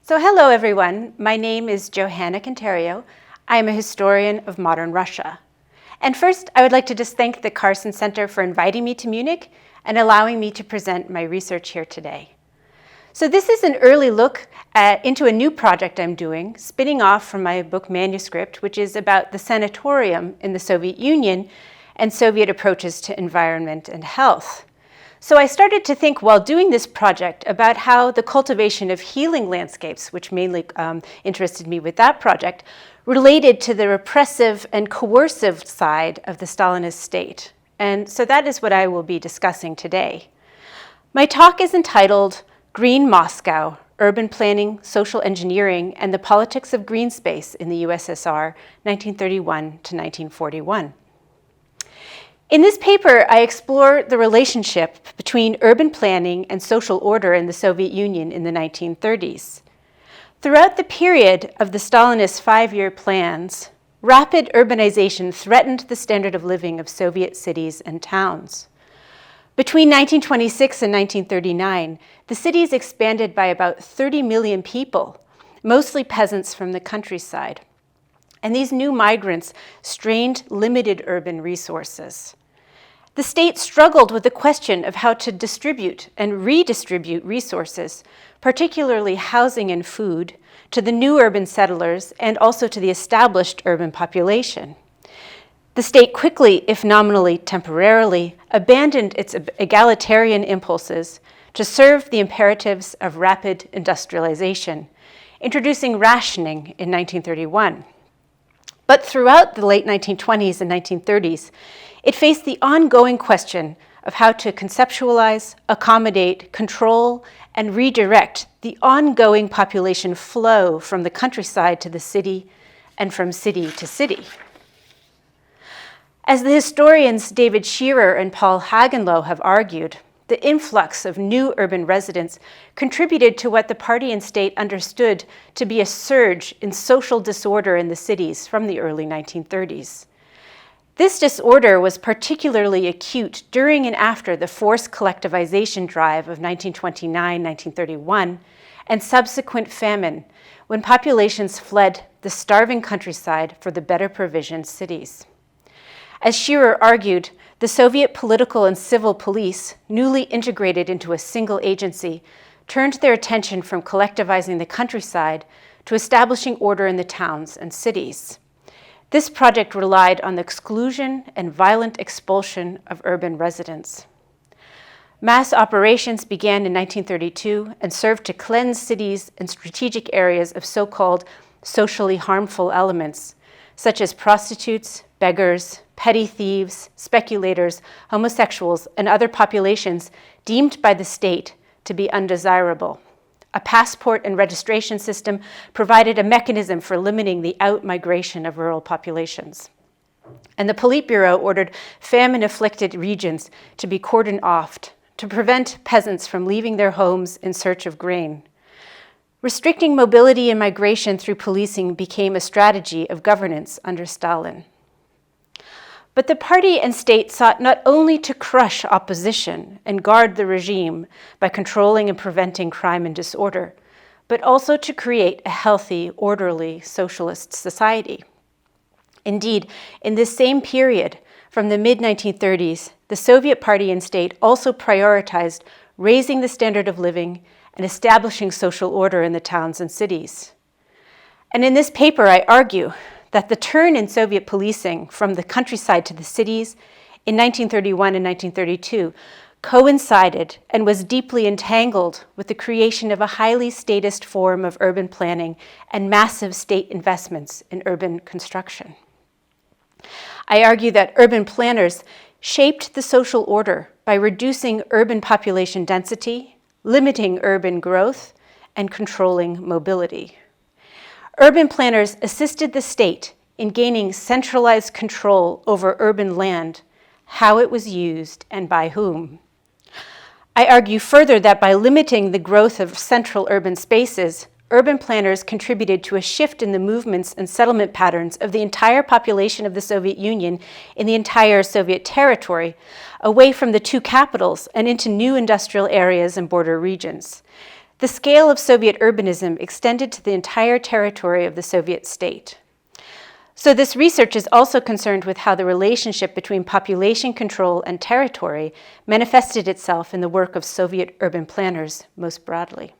So hello everyone, my name is Johanna Conterio. I am a historian of modern Russia. And first, I would like to just thank the Carson Center for inviting me to Munich and allowing me to present my research here today. So this is an early look into a new project I'm doing, spinning off from my book manuscript, which is about the sanatorium in the Soviet Union and Soviet approaches to environment and health. So I started to think while doing this project about how the cultivation of healing landscapes, which mainly interested me with that project, related to the repressive and coercive side of the Stalinist state. And so that is what I will be discussing today. My talk is entitled Green Moscow, Urban Planning, Social Engineering, and the Politics of Green Space in the USSR, 1931 to 1941. In this paper, I explore the relationship between urban planning and social order in the Soviet Union in the 1930s. Throughout the period of the Stalinist five-year plans, rapid urbanization threatened the standard of living of Soviet cities and towns. Between 1926 and 1939, the cities expanded by about 30 million people, mostly peasants from the countryside. And these new migrants strained limited urban resources. The state struggled with the question of how to distribute and redistribute resources, particularly housing and food, to the new urban settlers and also to the established urban population. The state quickly, if nominally temporarily, abandoned its egalitarian impulses to serve the imperatives of rapid industrialization, introducing rationing in 1931. But throughout the late 1920s and 1930s, it faced the ongoing question of how to conceptualize, accommodate, control, and redirect the ongoing population flow from the countryside to the city and from city to city. As the historians David Shearer and Paul Hagenlow have argued, the influx of new urban residents contributed to what the party and state understood to be a surge in social disorder in the cities from the early 1930s. This disorder was particularly acute during and after the forced collectivization drive of 1929-1931 and subsequent famine, when populations fled the starving countryside for the better provisioned cities. As Shearer argued, the Soviet political and civil police, newly integrated into a single agency, turned their attention from collectivizing the countryside to establishing order in the towns and cities. This project relied on the exclusion and violent expulsion of urban residents. Mass operations began in 1932 and served to cleanse cities and strategic areas of so-called socially harmful elements, such as prostitutes, beggars, petty thieves, speculators, homosexuals, and other populations deemed by the state to be undesirable. A passport and registration system provided a mechanism for limiting the out-migration of rural populations. And the Politburo ordered famine-afflicted regions to be cordoned off to prevent peasants from leaving their homes in search of grain. Restricting mobility and migration through policing became a strategy of governance under Stalin. But the party and state sought not only to crush opposition and guard the regime by controlling and preventing crime and disorder, but also to create a healthy, orderly socialist society. Indeed, in this same period, from the mid-1930s, the Soviet party and state also prioritized raising the standard of living and establishing social order in the towns and cities. And in this paper, I argue that the turn in Soviet policing from the countryside to the cities in 1931 and 1932 coincided and was deeply entangled with the creation of a highly statist form of urban planning and massive state investments in urban construction. I argue that urban planners shaped the social order by reducing urban population density, limiting urban growth, and controlling mobility. Urban planners assisted the state in gaining centralized control over urban land, how it was used, and by whom. I argue further that by limiting the growth of central urban spaces, urban planners contributed to a shift in the movements and settlement patterns of the entire population of the Soviet Union in the entire Soviet territory, away from the two capitals and into new industrial areas and border regions. The scale of Soviet urbanism extended to the entire territory of the Soviet state. So this research is also concerned with how the relationship between population control and territory manifested itself in the work of Soviet urban planners most broadly.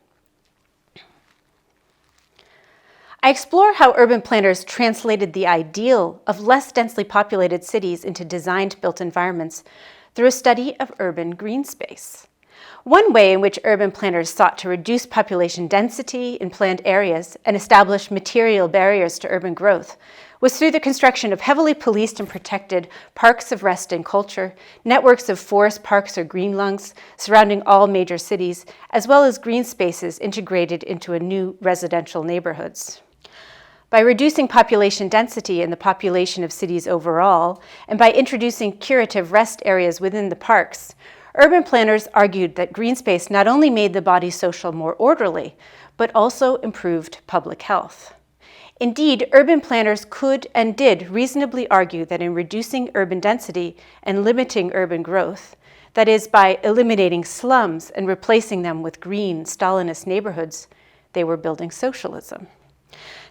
I explore how urban planners translated the ideal of less densely populated cities into designed built environments through a study of urban green space. One way in which urban planners sought to reduce population density in planned areas and establish material barriers to urban growth was through the construction of heavily policed and protected parks of rest and culture, networks of forest parks or green lungs surrounding all major cities, as well as green spaces integrated into a new residential neighborhoods. By reducing population density in the population of cities overall, and by introducing curative rest areas within the parks, urban planners argued that green space not only made the body social more orderly, but also improved public health. Indeed, urban planners could and did reasonably argue that in reducing urban density and limiting urban growth, that is, by eliminating slums and replacing them with green, Stalinist neighborhoods, they were building socialism.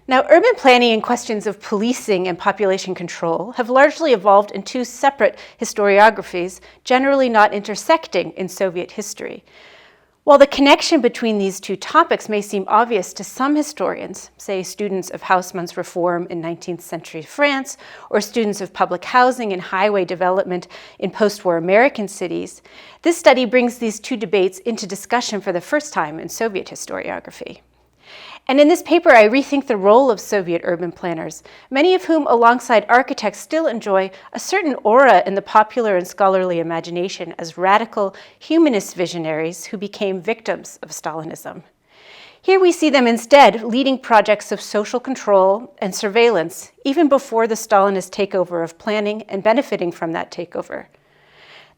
Now, urban planning and questions of policing and population control have largely evolved in two separate historiographies, generally not intersecting in Soviet history. While the connection between these two topics may seem obvious to some historians, say students of Haussmann's reform in 19th century France, or students of public housing and highway development in post-war American cities, this study brings these two debates into discussion for the first time in Soviet historiography. And in this paper, I rethink the role of Soviet urban planners, many of whom, alongside architects, still enjoy a certain aura in the popular and scholarly imagination as radical humanist visionaries who became victims of Stalinism. Here we see them instead leading projects of social control and surveillance, even before the Stalinist takeover of planning and benefiting from that takeover.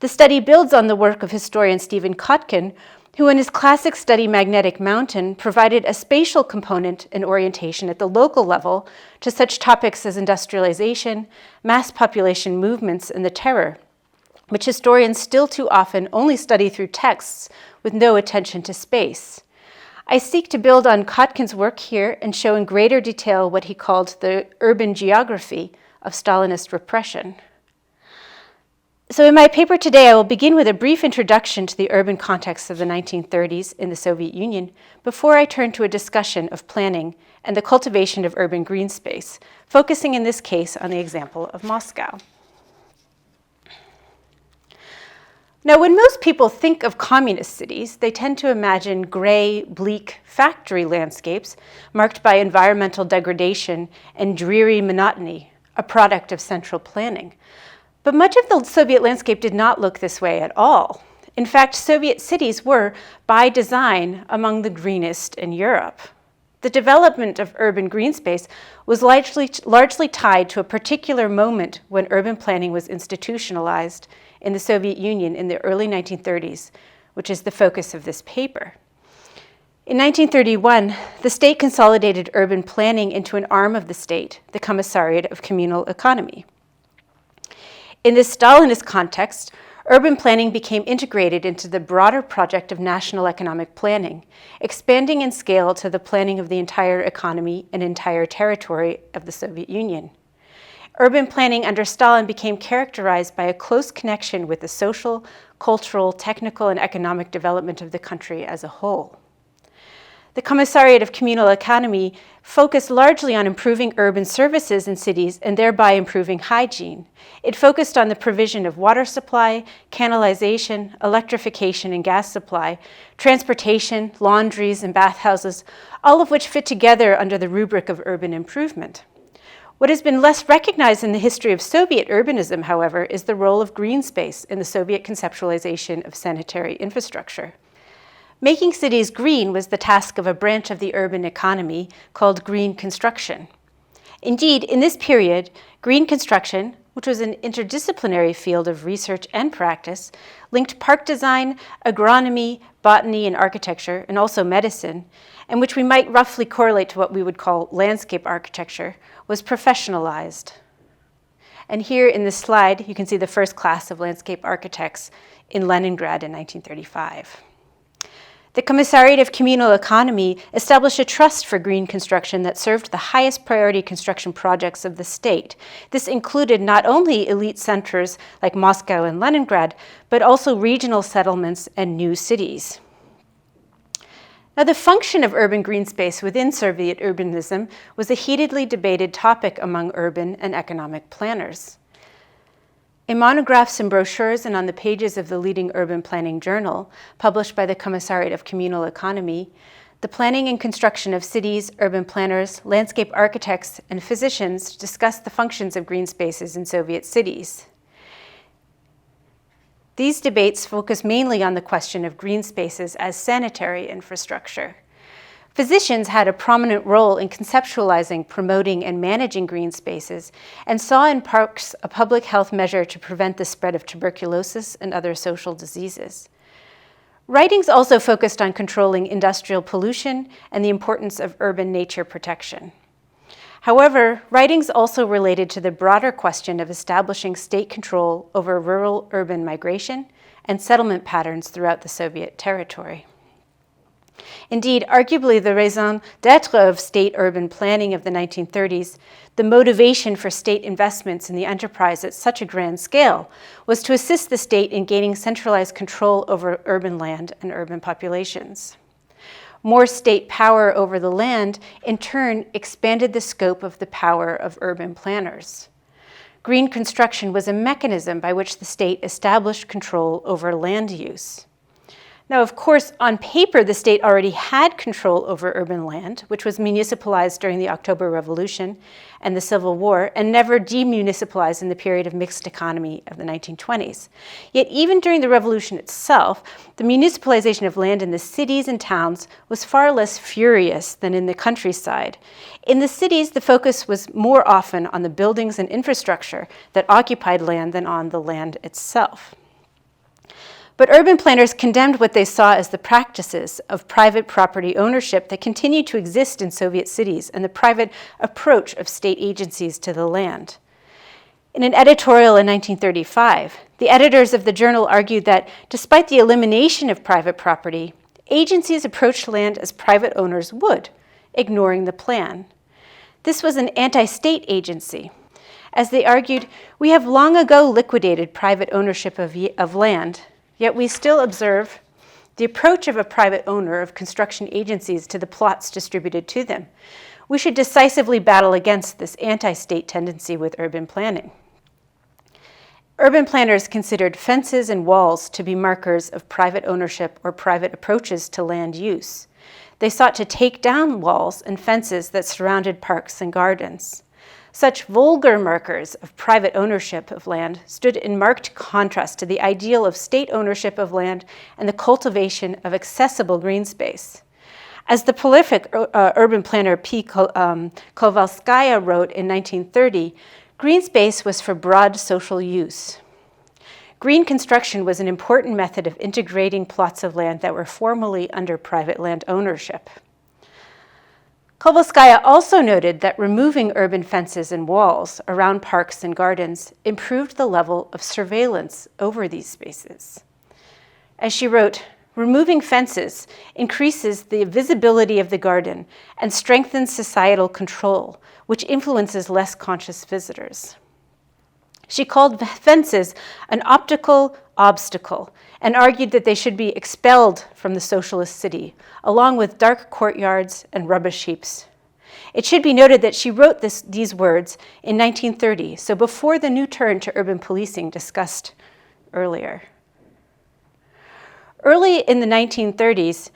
The study builds on the work of historian Stephen Kotkin, who in his classic study Magnetic Mountain provided a spatial component and orientation at the local level to such topics as industrialization, mass population movements, and the terror, which historians still too often only study through texts with no attention to space. I seek to build on Kotkin's work here and show in greater detail what he called the urban geography of Stalinist repression. So in my paper today, I will begin with a brief introduction to the urban context of the 1930s in the Soviet Union before I turn to a discussion of planning and the cultivation of urban green space, focusing in this case on the example of Moscow. Now, when most people think of communist cities, they tend to imagine gray, bleak factory landscapes marked by environmental degradation and dreary monotony, a product of central planning. But much of the Soviet landscape did not look this way at all. In fact, Soviet cities were, by design, among the greenest in Europe. The development of urban green space was largely tied to a particular moment when urban planning was institutionalized in the Soviet Union in the early 1930s, which is the focus of this paper. In 1931, the state consolidated urban planning into an arm of the state, the Commissariat of Communal Economy. In this Stalinist context, urban planning became integrated into the broader project of national economic planning, expanding in scale to the planning of the entire economy and entire territory of the Soviet Union. Urban planning under Stalin became characterized by a close connection with the social, cultural, technical, and economic development of the country as a whole. The Commissariat of Communal Economy focused largely on improving urban services in cities and thereby improving hygiene. It focused on the provision of water supply, canalization, electrification and gas supply, transportation, laundries, and bathhouses, all of which fit together under the rubric of urban improvement. What has been less recognized in the history of Soviet urbanism, however, is the role of green space in the Soviet conceptualization of sanitary infrastructure. Making cities green was the task of a branch of the urban economy called green construction. Indeed, in this period, green construction, which was an interdisciplinary field of research and practice, linked park design, agronomy, botany, and architecture, and also medicine, and which we might roughly correlate to what we would call landscape architecture, was professionalized. And here in this slide, you can see the first class of landscape architects in Leningrad in 1935. The Commissariat of Communal Economy established a trust for green construction that served the highest priority construction projects of the state. This included not only elite centers like Moscow and Leningrad, but also regional settlements and new cities. Now, the function of urban green space within Soviet urbanism was a heatedly debated topic among urban and economic planners. In monographs and brochures and on the pages of the leading urban planning journal, published by the Commissariat of Communal Economy, the planning and construction of cities, urban planners, landscape architects, and physicians discussed the functions of green spaces in Soviet cities. These debates focus mainly on the question of green spaces as sanitary infrastructure. Physicians had a prominent role in conceptualizing, promoting, and managing green spaces, and saw in parks a public health measure to prevent the spread of tuberculosis and other social diseases. Writings also focused on controlling industrial pollution and the importance of urban nature protection. However, writings also related to the broader question of establishing state control over rural-urban migration and settlement patterns throughout the Soviet territory. Indeed, arguably the raison d'etre of state-urban planning of the 1930s, the motivation for state investments in the enterprise at such a grand scale, was to assist the state in gaining centralized control over urban land and urban populations. More state power over the land, in turn, expanded the scope of the power of urban planners. Green construction was a mechanism by which the state established control over land use. Now, of course, on paper, the state already had control over urban land, which was municipalized during the October Revolution and the Civil War, and never demunicipalized in the period of mixed economy of the 1920s. Yet even during the revolution itself, the municipalization of land in the cities and towns was far less furious than in the countryside. In the cities, the focus was more often on the buildings and infrastructure that occupied land than on the land itself. But urban planners condemned what they saw as the practices of private property ownership that continued to exist in Soviet cities and the private approach of state agencies to the land. In an editorial in 1935, the editors of the journal argued that despite the elimination of private property, agencies approached land as private owners would, ignoring the plan. This was an anti-state agency. As they argued, we have long ago liquidated private ownership of land, yet we still observe the approach of a private owner of construction agencies to the plots distributed to them. We should decisively battle against this anti-state tendency with urban planning. Urban planners considered fences and walls to be markers of private ownership or private approaches to land use. They sought to take down walls and fences that surrounded parks and gardens. Such vulgar markers of private ownership of land stood in marked contrast to the ideal of state ownership of land and the cultivation of accessible green space. As the prolific urban planner P. Kovalskaya wrote in 1930, green space was for broad social use. Green construction was an important method of integrating plots of land that were formerly under private land ownership. Kovalskaya also noted that removing urban fences and walls around parks and gardens improved the level of surveillance over these spaces. As she wrote, removing fences increases the visibility of the garden and strengthens societal control, which influences less conscious visitors. She called fences an optical obstacle and argued that they should be expelled from the socialist city, along with dark courtyards and rubbish heaps. It should be noted that she wrote these words in 1930, so before the new turn to urban policing discussed earlier. Early in the 1930s,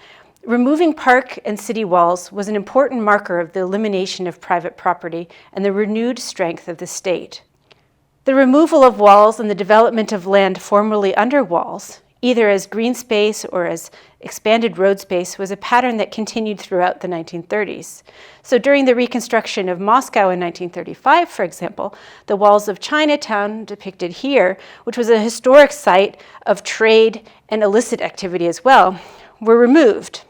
removing park and city walls was an important marker of the elimination of private property and the renewed strength of the state. The removal of walls and the development of land formerly under walls, either as green space or as expanded road space, was a pattern that continued throughout the 1930s. So during the reconstruction of Moscow in 1935, for example, the walls of Chinatown, depicted here, which was a historic site of trade and illicit activity as well, were removed.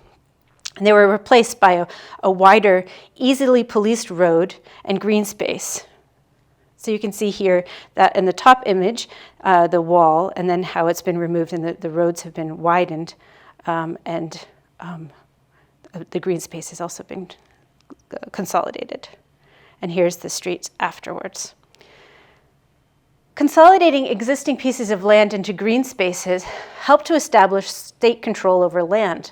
And they were replaced by a wider, easily policed road and green space. So you can see here that in the top image, the wall, and then how it's been removed and the roads have been widened and the green space has also been consolidated. And here's the streets afterwards. Consolidating existing pieces of land into green spaces helped to establish state control over land,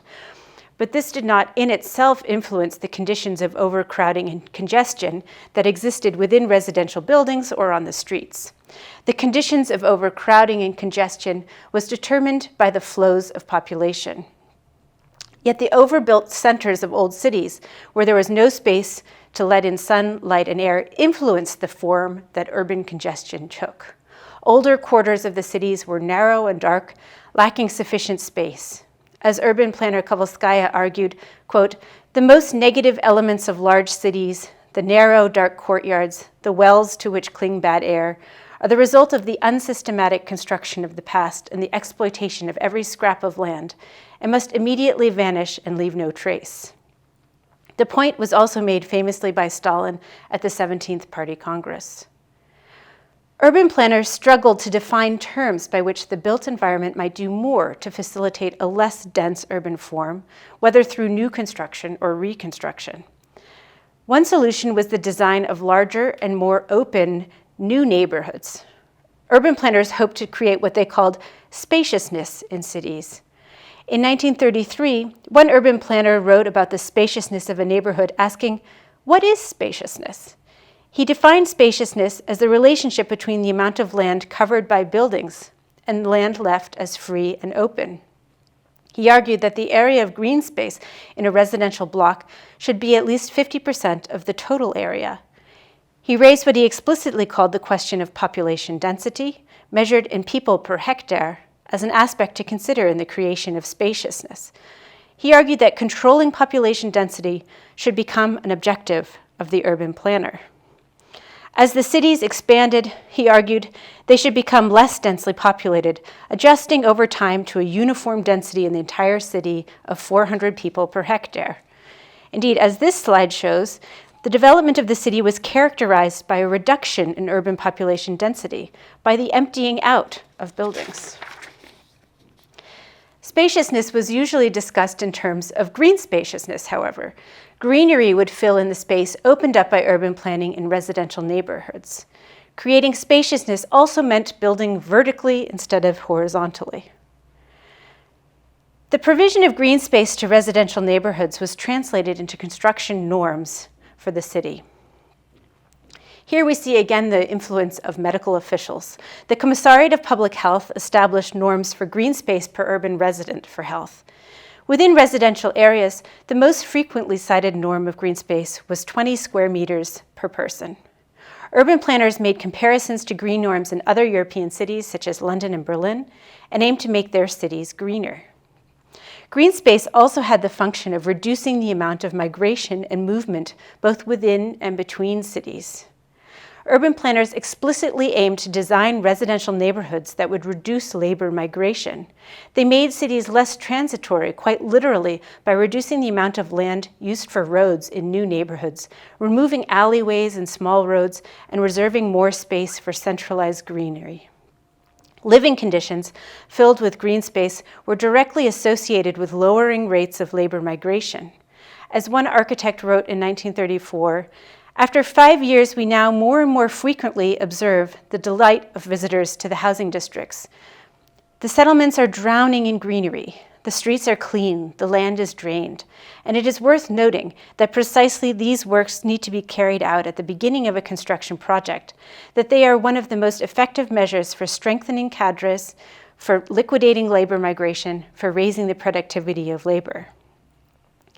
but this did not in itself influence the conditions of overcrowding and congestion that existed within residential buildings or on the streets. The conditions of overcrowding and congestion was determined by the flows of population. Yet the overbuilt centers of old cities, where there was no space to let in sun, light, and air, influenced the form that urban congestion took. Older quarters of the cities were narrow and dark, lacking sufficient space. As urban planner Kovalskaya argued, quote, "The most negative elements of large cities, the narrow, dark courtyards, the wells to which cling bad air, are the result of the unsystematic construction of the past and the exploitation of every scrap of land, and must immediately vanish and leave no trace." The point was also made famously by Stalin at the 17th Party Congress. Urban planners struggled to define terms by which the built environment might do more to facilitate a less dense urban form, whether through new construction or reconstruction. One solution was the design of larger and more open new neighborhoods. Urban planners hoped to create what they called spaciousness in cities. In 1933, one urban planner wrote about the spaciousness of a neighborhood, asking, "What is spaciousness?" He defined spaciousness as the relationship between the amount of land covered by buildings and land left as free and open. He argued that the area of green space in a residential block should be at least 50% of the total area. He raised what he explicitly called the question of population density, measured in people per hectare, as an aspect to consider in the creation of spaciousness. He argued that controlling population density should become an objective of the urban planner. As the cities expanded, he argued, they should become less densely populated, adjusting over time to a uniform density in the entire city of 400 people per hectare. Indeed, as this slide shows, the development of the city was characterized by a reduction in urban population density, by the emptying out of buildings. Spaciousness was usually discussed in terms of green spaciousness, however. Greenery would fill in the space opened up by urban planning in residential neighborhoods. Creating spaciousness also meant building vertically instead of horizontally. The provision of green space to residential neighborhoods was translated into construction norms for the city. Here we see again the influence of medical officials. The Commissariat of Public Health established norms for green space per urban resident for health. Within residential areas, the most frequently cited norm of green space was 20 square meters per person. Urban planners made comparisons to green norms in other European cities, such as London and Berlin, and aimed to make their cities greener. Green space also had the function of reducing the amount of migration and movement both within and between cities. Urban planners explicitly aimed to design residential neighborhoods that would reduce labor migration. They made cities less transitory, quite literally, by reducing the amount of land used for roads in new neighborhoods, removing alleyways and small roads, and reserving more space for centralized greenery. Living conditions filled with green space were directly associated with lowering rates of labor migration. As one architect wrote in 1934, "After 5 years, we now more and more frequently observe the delight of visitors to the housing districts. The settlements are drowning in greenery. The streets are clean, the land is drained. And it is worth noting that precisely these works need to be carried out at the beginning of a construction project, that they are one of the most effective measures for strengthening cadres, for liquidating labor migration, for raising the productivity of labor."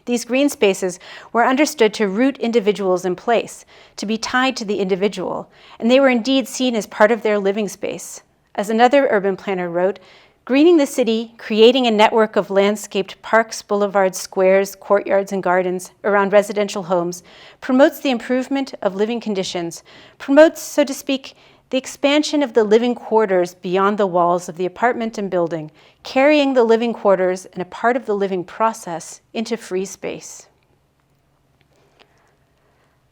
These green spaces were understood to root individuals in place, to be tied to the individual, and they were indeed seen as part of their living space. As another urban planner wrote, "Greening the city, creating a network of landscaped parks, boulevards, squares, courtyards, and gardens around residential homes promotes the improvement of living conditions, promotes, so to speak, the expansion of the living quarters beyond the walls of the apartment and building, carrying the living quarters and a part of the living process into free space."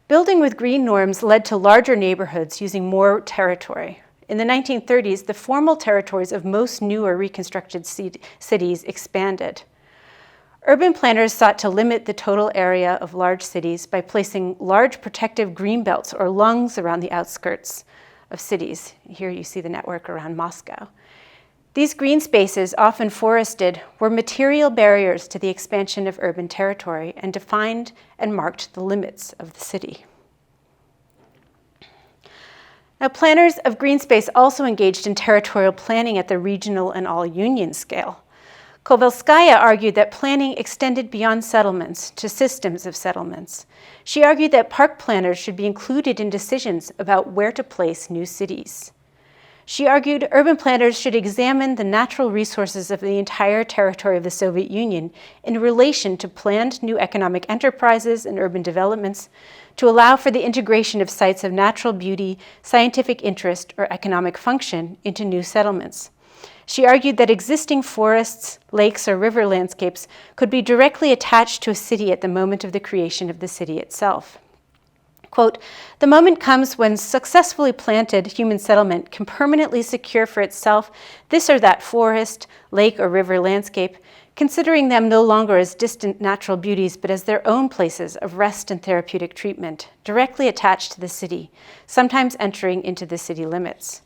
Building with green norms led to larger neighborhoods using more territory. In the 1930s, the formal territories of most new or reconstructed cities expanded. Urban planners sought to limit the total area of large cities by placing large protective green belts or lungs around the outskirts of cities. Here you see the network around Moscow. These green spaces, often forested, were material barriers to the expansion of urban territory and defined and marked the limits of the city. Now, planners of green space also engaged in territorial planning at the regional and all-union scale. Kovalskaya argued that planning extended beyond settlements to systems of settlements. She argued that park planners should be included in decisions about where to place new cities. She argued urban planners should examine the natural resources of the entire territory of the Soviet Union in relation to planned new economic enterprises and urban developments to allow for the integration of sites of natural beauty, scientific interest, or economic function into new settlements. She argued that existing forests, lakes, or river landscapes could be directly attached to a city at the moment of the creation of the city itself. Quote, "The moment comes when successfully planted human settlement can permanently secure for itself this or that forest, lake, or river landscape, considering them no longer as distant natural beauties, but as their own places of rest and therapeutic treatment, directly attached to the city, sometimes entering into the city limits."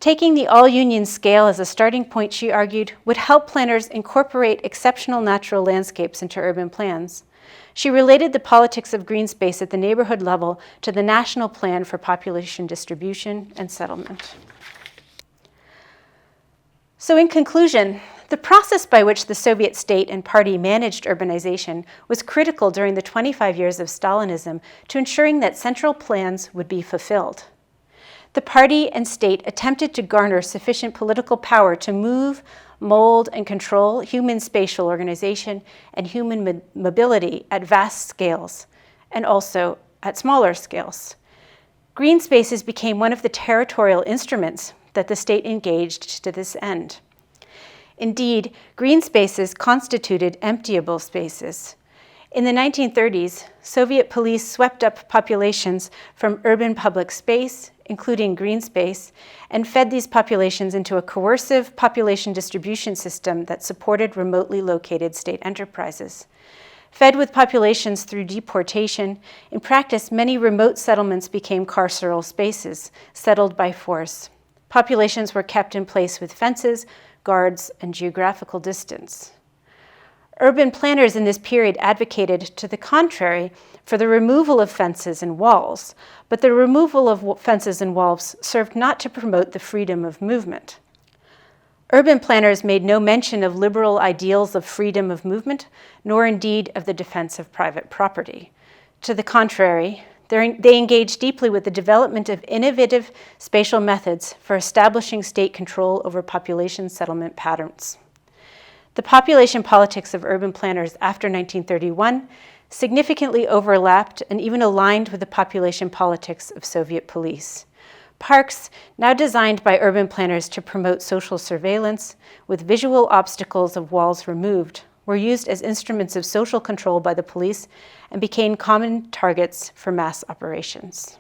Taking the all-union scale as a starting point, she argued, would help planners incorporate exceptional natural landscapes into urban plans. She related the politics of green space at the neighborhood level to the national plan for population distribution and settlement. So in conclusion, the process by which the Soviet state and party managed urbanization was critical during the 25 years of Stalinism to ensuring that central plans would be fulfilled. The party and state attempted to garner sufficient political power to move, mold, and control human spatial organization and human mobility at vast scales, and also at smaller scales. Green spaces became one of the territorial instruments that the state engaged to this end. Indeed, green spaces constituted emptyable spaces. In the 1930s, Soviet police swept up populations from urban public space, including green space, and fed these populations into a coercive population distribution system that supported remotely located state enterprises. Fed with populations through deportation, in practice, many remote settlements became carceral spaces, settled by force. Populations were kept in place with fences, guards, and geographical distance. Urban planners in this period advocated, to the contrary, for the removal of fences and walls, but the removal of fences and walls served not to promote the freedom of movement. Urban planners made no mention of liberal ideals of freedom of movement, nor indeed of the defense of private property. To the contrary, they engaged deeply with the development of innovative spatial methods for establishing state control over population settlement patterns. The population politics of urban planners after 1931 significantly overlapped and even aligned with the population politics of Soviet police. Parks, now designed by urban planners to promote social surveillance, with visual obstacles of walls removed, were used as instruments of social control by the police and became common targets for mass operations.